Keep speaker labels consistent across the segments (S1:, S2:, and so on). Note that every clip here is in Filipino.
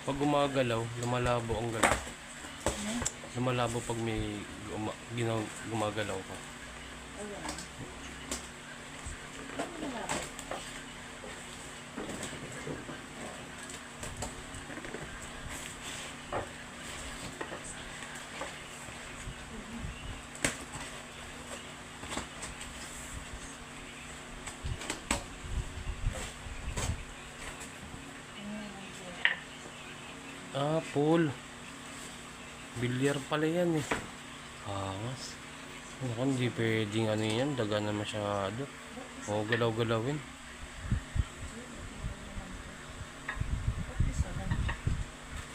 S1: Pag gumagalaw, lumalabo ang galaw. Lumalabo pag may gumagalaw ka. Ah, pool. Bilyar pala yan eh. Angas. Naku, hindi pwedeng ano yan. Daga na masyado. O, galaw-galawin.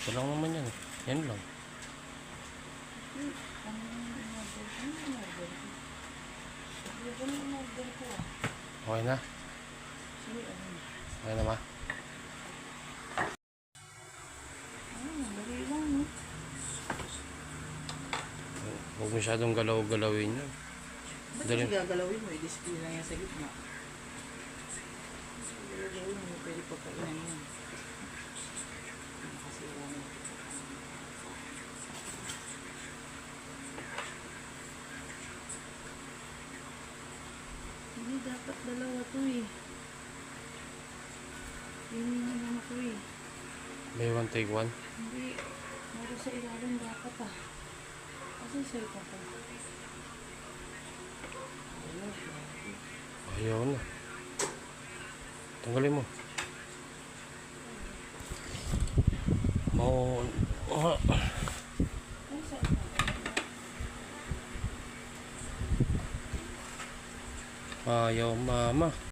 S1: Ito lang naman yan. Yan lang. Okay na? Okay na ma? Huwag masyadong galaw-galawin yun.
S2: Ba't kasi gagalawin mo? I-display lang yan sa gitna. Gagalawin mo, pwede pa kainan yan. Nakasira mo. Hindi dapat dalawa to eh. Hindi naman ako eh.
S1: May one take one?
S2: Hindi. Meron sa ilalim dapat ah. Kasi cellphone ko.
S1: Ayaw na. Tanggalin mo. Ayaw mama.